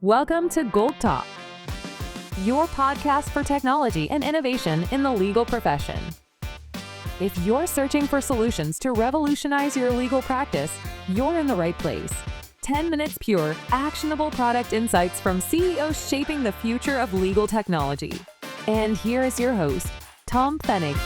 Welcome to GOLT Talk, your podcast for technology and innovation in the legal profession. If you're searching for solutions to revolutionize your legal practice, you're in the right place. 10 minutes pure, actionable product insights from CEOs shaping the future of legal technology. And here is your host, Tom Pfennig.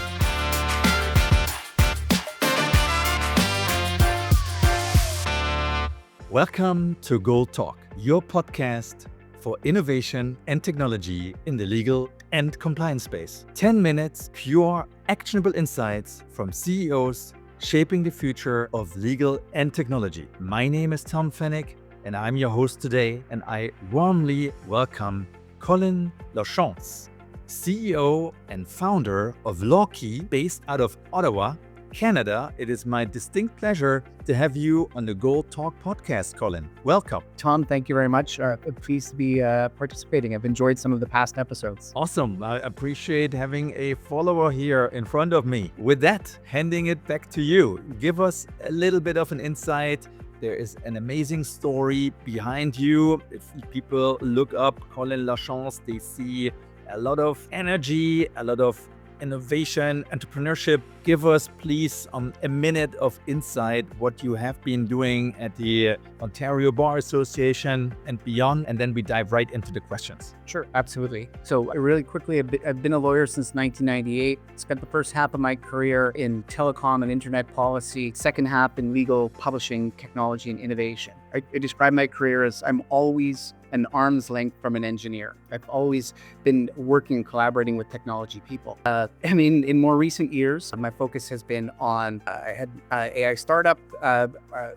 Welcome to GOLT Talk, your podcast for innovation and technology in the legal and compliance space. 10 minutes, pure, actionable insights from CEOs shaping the future of legal and technology. My name is Tom Pfennig, and I'm your host today, and I warmly welcome Colin Lachance, CEO and founder of LawQi, based out of Ottawa, Canada. It is my distinct pleasure to have you on the GOLT Talk podcast, Colin. Welcome. Tom, thank you very much. Pleased to be participating. I've enjoyed some of the past episodes. Awesome. I appreciate having a follower here in front of me. With that, handing it back to you. Give us a little bit of an insight. There is an amazing story behind you. If people look up Colin Lachance, they see a lot of energy, a lot of innovation, entrepreneurship. Give us, please, a minute of insight what you have been doing at the Ontario Bar Association and beyond, and then we dive right into the questions. Sure, absolutely. So really quickly, I've been a lawyer since 1998. Spent the first half of my career in telecom and internet policy, second half in legal, publishing, technology, and innovation. I describe my career as I'm always an arm's length from an engineer. I've always been working and collaborating with technology people. In more recent years, my focus has been on, I had AI startup,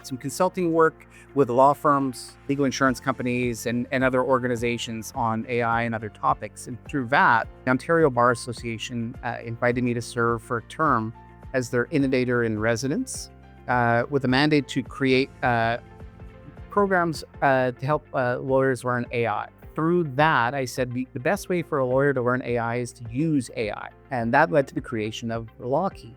some consulting work with law firms, legal insurance companies, and other organizations on AI and other topics. And through that, the Ontario Bar Association invited me to serve for a term as their Innovator in residence, with a mandate to create programs to help lawyers learn AI. Through that, I said the best way for a lawyer to learn AI is to use AI. And that led to the creation of LawQi.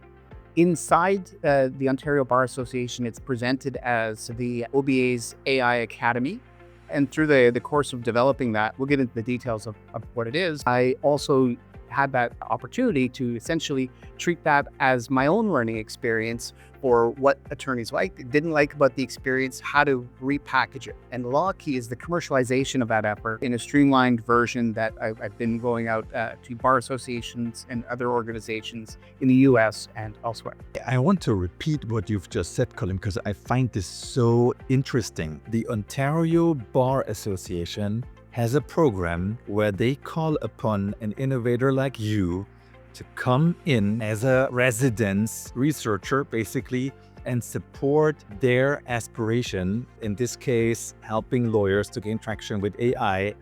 Inside the Ontario Bar Association, it's presented as the OBA's AI Academy. And through the course of developing that, we'll get into the details of what it is. I also had that opportunity to essentially treat that as my own learning experience for what attorneys didn't like about the experience, how to repackage it. And LawQi is the commercialization of that effort in a streamlined version that I've been going out to bar associations and other organizations in the US and elsewhere. I want to repeat what you've just said, Colin, because I find this so interesting. The Ontario Bar Association has a program where they call upon an innovator like you to come in as a residence researcher, basically, and support their aspiration, in this case, helping lawyers to gain traction with AI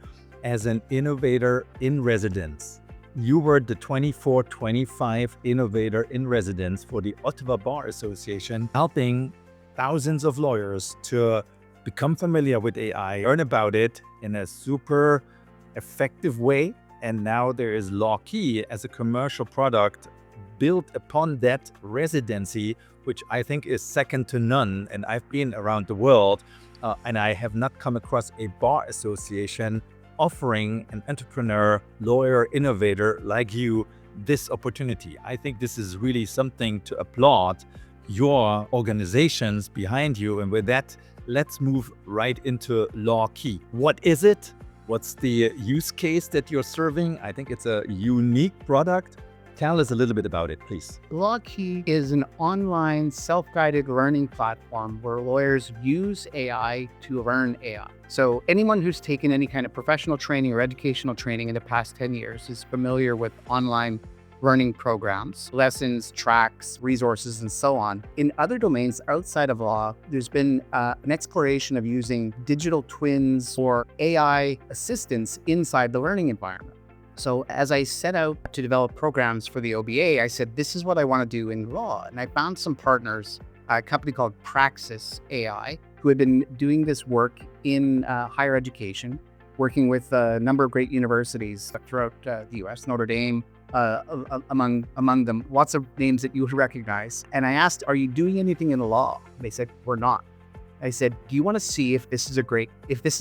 as an innovator in residence. You were the 24-25 innovator in residence for the Ottawa Bar Association, helping thousands of lawyers to become familiar with AI, learn about it in a super effective way. And now there is LawQi as a commercial product built upon that residency, which I think is second to none. And I've been around the world and I have not come across a bar association offering an entrepreneur, lawyer, innovator like you this opportunity. I think this is really something to applaud your organizations behind you. And with that, let's move right into LawQi. What is it? What's the use case that you're serving? I think it's a unique product. Tell us a little bit about it, please. LawQi is an online self-guided learning platform where lawyers use AI to learn AI. So anyone who's taken any kind of professional training or educational training in the past 10 years is familiar with online learning programs, lessons, tracks, resources, and so on. In other domains outside of law, there's been an exploration of using digital twins or AI assistants inside the learning environment. So as I set out to develop programs for the OBA, I said, this is what I want to do in law. And I found some partners, a company called Praxis AI, who had been doing this work in higher education, working with a number of great universities throughout the US, Notre Dame, among them, lots of names that you would recognize. And I asked, are you doing anything in law? They said, we're not. I said, do you want to see if this is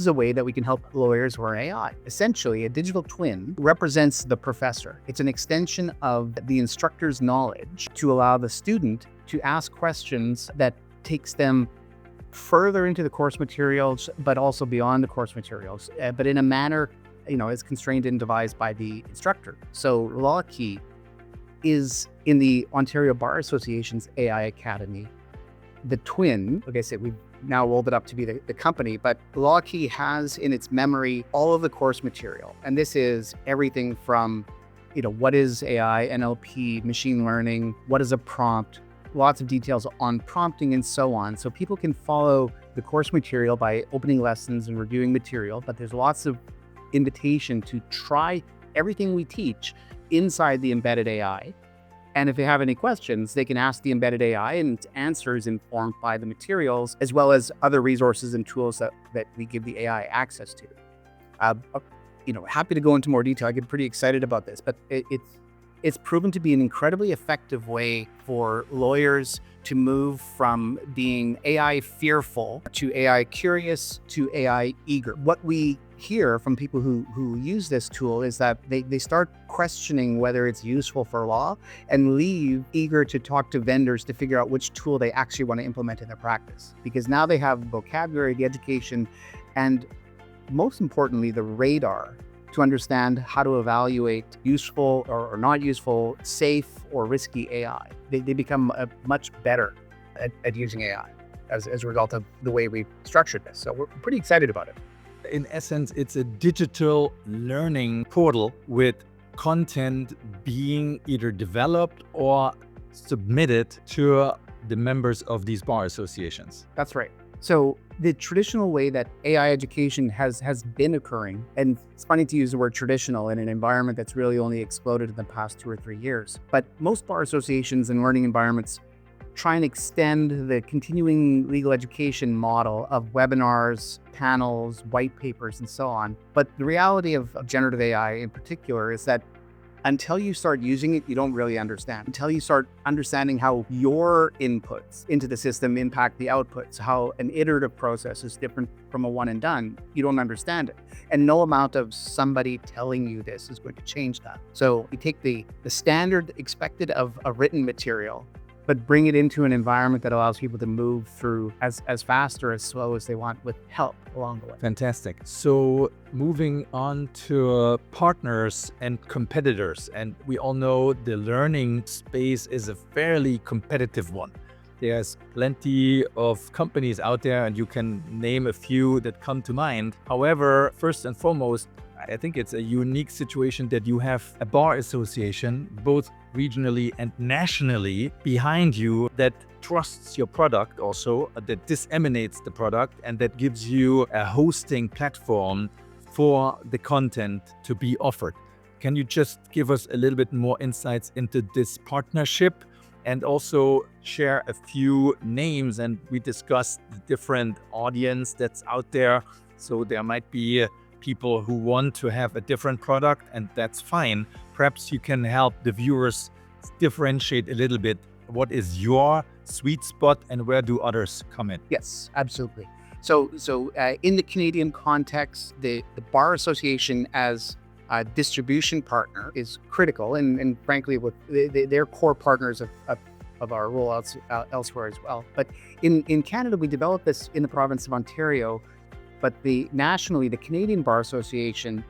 a way that we can help lawyers learn AI? Essentially, a digital twin represents the professor. It's an extension of the instructor's knowledge to allow the student to ask questions that takes them further into the course materials, but also beyond the course materials, but in a manner, is constrained and devised by the instructor. So LawQi is in the Ontario Bar Association's AI Academy. The twin, like I said, we've now rolled it up to be the company, but LawQi has in its memory all of the course material. And this is everything from, what is AI, NLP, machine learning, what is a prompt, lots of details on prompting and so on. So people can follow the course material by opening lessons and reviewing material, but there's lots of invitation to try everything we teach inside the embedded AI. And if they have any questions, they can ask the embedded AI, and its answer is informed by the materials, as well as other resources and tools that we give the AI access to. Happy to go into more detail. I get pretty excited about this, but it's proven to be an incredibly effective way for lawyers to move from being AI fearful to AI curious to AI eager. What we hear from people who use this tool is that they start questioning whether it's useful for law and leave eager to talk to vendors to figure out which tool they actually want to implement in their practice. Because now they have the vocabulary, the education, and most importantly, the radar to understand how to evaluate useful or not useful, safe or risky AI. They become much better at using AI as a result of the way we've structured this. So we're pretty excited about it. In essence, it's a digital learning portal with content being either developed or submitted to the members of these bar associations. That's right. So the traditional way that AI education has been occurring, and it's funny to use the word traditional in an environment that's really only exploded in the past 2 or 3 years, but most bar associations and learning environments try and extend the continuing legal education model of webinars, panels, white papers, and so on. But the reality of generative AI in particular is that until you start using it, you don't really understand. Until you start understanding how your inputs into the system impact the outputs, how an iterative process is different from a one and done, you don't understand it. And no amount of somebody telling you this is going to change that. So you take the standard expected of a written material, but bring it into an environment that allows people to move through as fast or as slow as they want with help along the way. Fantastic. So moving on to partners and competitors, and we all know the learning space is a fairly competitive one. There's plenty of companies out there, and you can name a few that come to mind. However, first and foremost, I think it's a unique situation that you have a bar association, both regionally and nationally, behind you that trusts your product also, that disseminates the product, and that gives you a hosting platform for the content to be offered. Can you just give us a little bit more insights into this partnership and also share a few names? And we discussed the different audience that's out there. So there might be people who want to have a different product, and that's fine. Perhaps you can help the viewers differentiate a little bit. What is your sweet spot and where do others come in? Yes, absolutely. So in the Canadian context, the Bar Association as a distribution partner is critical, and frankly, with they're core partners of our rollouts elsewhere as well. But in Canada, we developed this in the province of Ontario. But nationally, the Canadian Bar Association,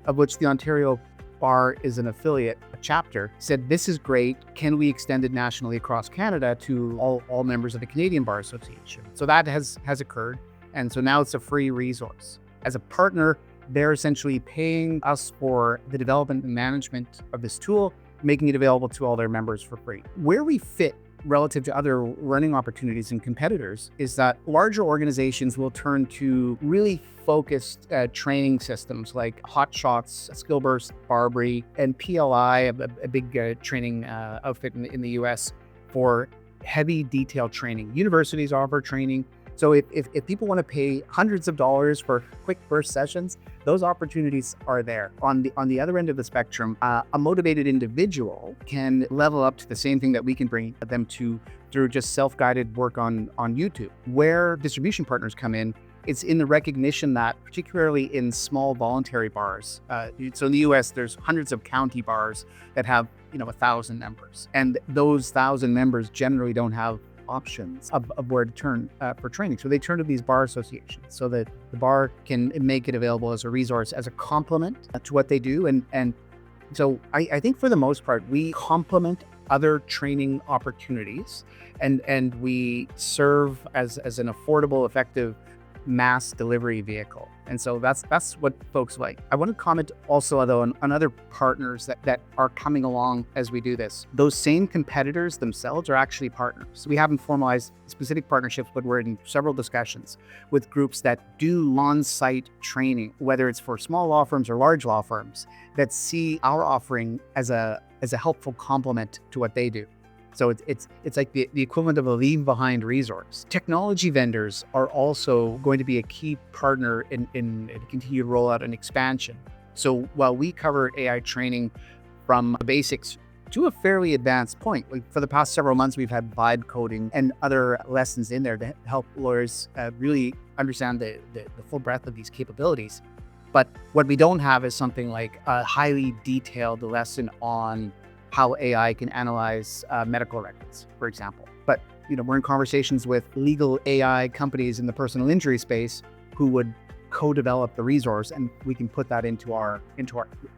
of which the Ontario Bar is an affiliate, a chapter, said, this is great. Can we extend it nationally across Canada to all members of the Canadian Bar Association? So that has occurred. And so now it's a free resource. As a partner, they're essentially paying us for the development and management of this tool, making it available to all their members for free. Where we fit relative to other learning opportunities and competitors is that larger organizations will turn to really focused training systems like Hotshots, Skillburst, Barbary, and PLI, a big training outfit in the US for heavy detailed training. Universities offer training. So if people want to pay hundreds of dollars for quick burst sessions, those opportunities are there. On the other end of the spectrum, a motivated individual can level up to the same thing that we can bring them to through just self-guided work on YouTube. Where distribution partners come in, it's in the recognition that, particularly in small voluntary bars, so in the US, there's hundreds of county bars that have 1,000 members. And those 1,000 members generally don't have options of where to turn for training. So they turn to these bar associations so that the bar can make it available as a resource, as a complement to what they do. And so I think for the most part, we complement other training opportunities and we serve as an affordable, effective mass delivery vehicle. And so that's what folks like. I want to comment also, though, on other partners that are coming along as we do this. Those same competitors themselves are actually partners. We haven't formalized specific partnerships, but we're in several discussions with groups that do on-site training, whether it's for small law firms or large law firms, that see our offering as a helpful complement to what they do. So it's like the equivalent of a leave behind resource. Technology vendors are also going to be a key partner in continued rollout and expansion. So while we cover AI training from basics to a fairly advanced point, like for the past several months, we've had vibe coding and other lessons in there to help lawyers really understand the full breadth of these capabilities. But what we don't have is something like a highly detailed lesson on how AI can analyze medical records, for example. But we're in conversations with legal AI companies in the personal injury space who would co-develop the resource, and we can put that into our.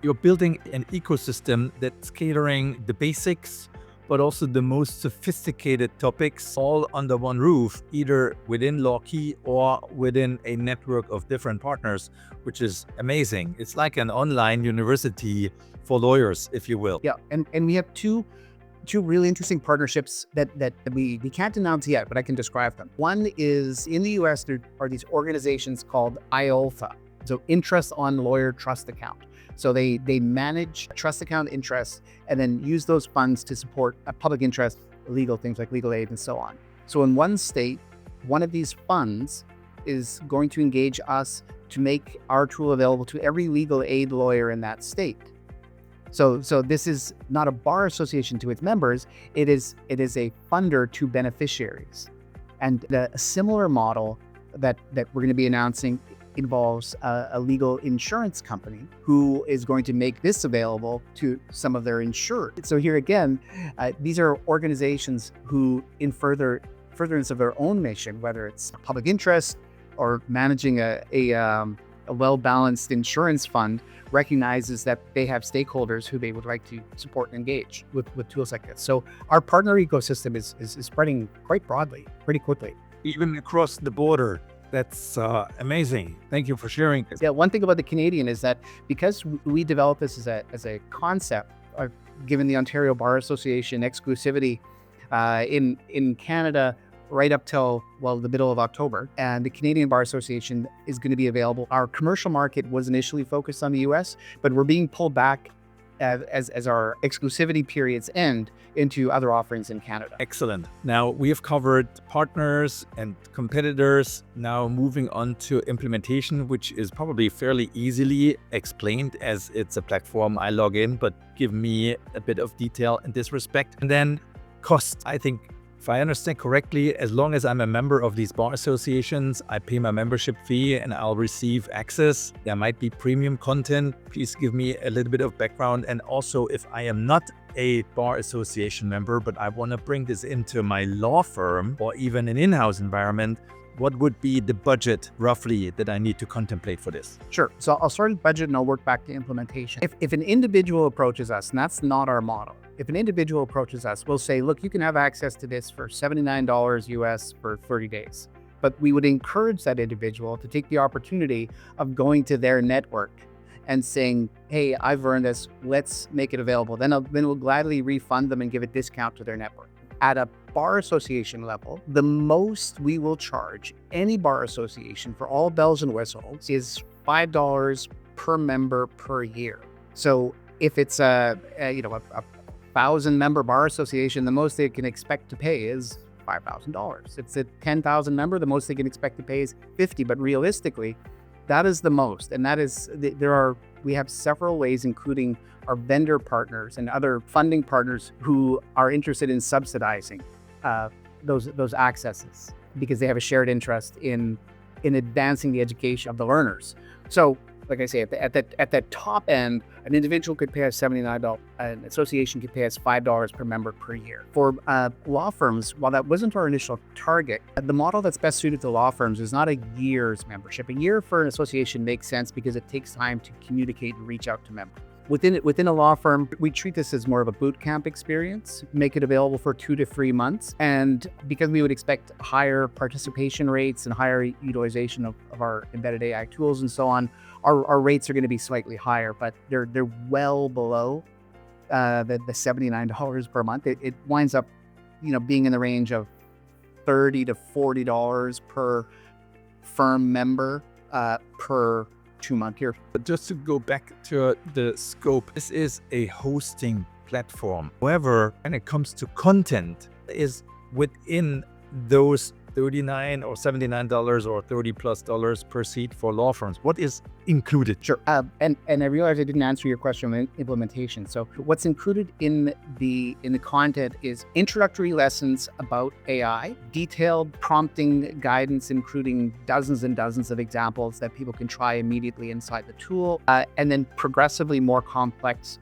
You're building an ecosystem that's catering the basics, but also the most sophisticated topics all under one roof, either within LawQi or within a network of different partners, which is amazing. It's like an online university for lawyers, if you will. Yeah, and we have two really interesting partnerships that we can't announce yet, but I can describe them. One is in the US, there are these organizations called IOLTA, so Interest on Lawyer Trust Account. So they manage trust account interests and then use those funds to support public interest, legal things like legal aid and so on. So in one state, one of these funds is going to engage us to make our tool available to every legal aid lawyer in that state. So this is not a bar association to its members, it is a funder to beneficiaries. And a similar model that we're going to be announcing involves a legal insurance company who is going to make this available to some of their insured. So here again, these are organizations who, in furtherance of their own mission, whether it's public interest or managing a well-balanced insurance fund, recognizes that they have stakeholders who they would like to support and engage with tools like this. So our partner ecosystem is spreading quite broadly, pretty quickly. Even across the border. That's amazing. Thank you for sharing this. Yeah, one thing about the Canadian is that because we developed this as a concept, given the Ontario Bar Association exclusivity in Canada right up till, the middle of October. And the Canadian Bar Association is going to be available. Our commercial market was initially focused on the US, but we're being pulled back as our exclusivity periods end into other offerings in Canada. Excellent. Now we have covered partners and competitors. Now moving on to implementation, which is probably fairly easily explained as it's a platform I log in, but give me a bit of detail in this respect. And then cost. I think if I understand correctly, as long as I'm a member of these bar associations, I pay my membership fee and I'll receive access. There might be premium content. Please give me a little bit of background. And also, if I am not a bar association member, but I want to bring this into my law firm or even an in-house environment, what would be the budget roughly that I need to contemplate for this? Sure. So I'll start with budget and I'll work back to implementation. If an individual approaches us, and that's not our model, if an individual approaches us, we'll say, look, you can have access to this for $79 US for 30 days. But we would encourage that individual to take the opportunity of going to their network and saying, hey, I've earned this, let's make it available. Then we'll gladly refund them and give a discount to their network. At a bar association level, the most we will charge any bar association for all bells and whistles is $5 per member per year. So if it's a 1,000-member bar association, the most they can expect to pay is $5,000. If it's a 10,000 member, the most they can expect to pay is $50. But realistically, that is the most. And that is, we have several ways, including our vendor partners and other funding partners who are interested in subsidizing those accesses because they have a shared interest in advancing the education of the learners. So, like I say, at that top end, an individual could pay us $79. An association could pay us $5 per member per year. For law firms, while that wasn't our initial target, the model that's best suited to law firms is not a year's membership. A year for an association makes sense because it takes time to communicate and reach out to members. Within a law firm, we treat this as more of a boot camp experience, make it available for 2 to 3 months. And because we would expect higher participation rates and higher utilization of our embedded AI tools and so on, our rates are going to be slightly higher, but they're well below the $79 per month. It winds up, being in the range of $30 to $40 per firm member per 2-month here. But just to go back to the scope, this is a hosting platform. However, when it comes to content, is within those $39 or $79 or $30+ per seat for law firms. What is included? Sure. And I realized I didn't answer your question on implementation. So what's included in the content is introductory lessons about AI, detailed prompting guidance, including dozens and dozens of examples that people can try immediately inside the tool, and then progressively more complex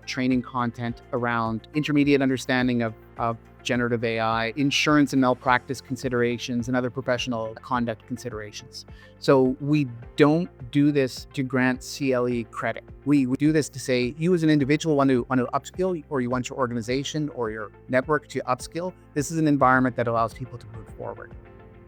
training content around intermediate understanding of generative AI, insurance and malpractice considerations, and other professional conduct considerations. So we don't do this to grant CLE credit. We do this to say, you as an individual want to upskill, or you want your organization or your network to upskill. This is an environment that allows people to move forward.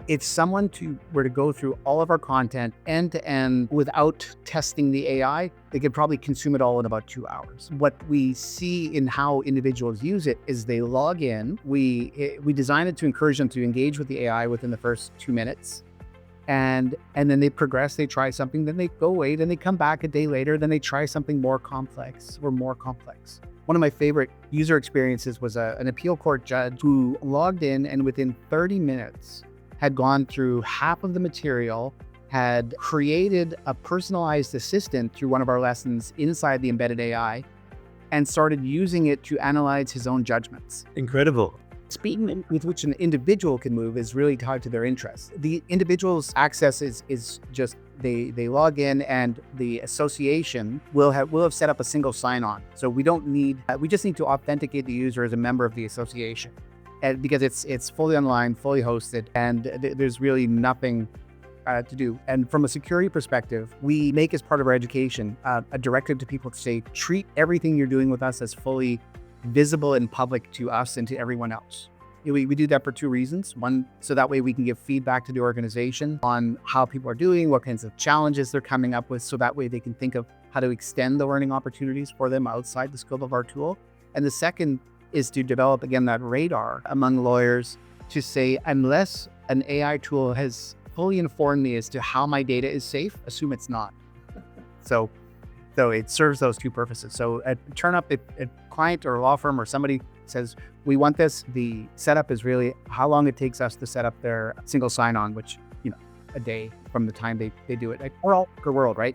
If someone were to go through all of our content end to end without testing the AI, they could probably consume it all in about 2 hours. What we see in how individuals use it is they log in. We design it to encourage them to engage with the AI within the first 2 minutes. And then they progress, they try something, then they go away, then they come back a day later, then they try something more complex. One of my favorite user experiences was an appeal court judge who logged in and within 30 minutes had gone through half of the material, had created a personalized assistant through one of our lessons inside the embedded AI, and started using it to analyze his own judgments. Incredible. Speed with which an individual can move is really tied to their interests. The individual's access is just they log in, and the association will have set up a single sign-on. So we just need to authenticate the user as a member of the association. And because it's fully online, fully hosted, and there's really nothing to do. And from a security perspective, we make as part of our education a directive to people to say, treat everything you're doing with us as fully visible and public to us and to everyone else. We do that for 2 reasons. One, so that way we can give feedback to the organization on how people are doing, what kinds of challenges they're coming up with, so that way they can think of how to extend the learning opportunities for them outside the scope of our tool. And the second is to develop, again, that radar among lawyers to say, unless an AI tool has fully informed me as to how my data is safe, assume it's not. So it serves those 2 purposes. So turn up, if a client or a law firm or somebody says, we want this, the setup is really how long it takes us to set up their single sign-on, which, a day from the time they do it. We're all over the world, right?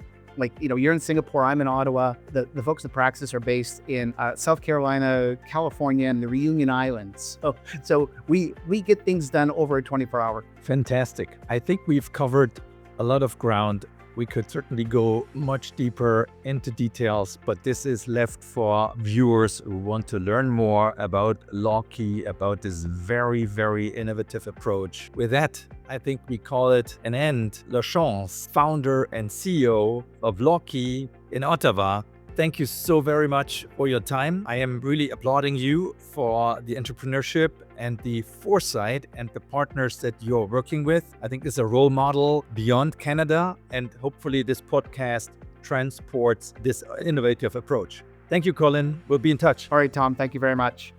You're in Singapore, I'm in Ottawa. The folks at Praxis are based in South Carolina, California, and the Reunion Islands. So we get things done over a 24-hour. Fantastic. I think we've covered a lot of ground. We could certainly go much deeper into details, but this is left for viewers who want to learn more about LawQi, about this very, very innovative approach. With that, I think we call it an end. Lachance, founder and CEO of LawQi in Ottawa. Thank you so very much for your time. I am really applauding you for the entrepreneurship and the foresight and the partners that you're working with. I think this is a role model beyond Canada, and hopefully this podcast transports this innovative approach. Thank you, Colin. We'll be in touch. All right, Tom, thank you very much.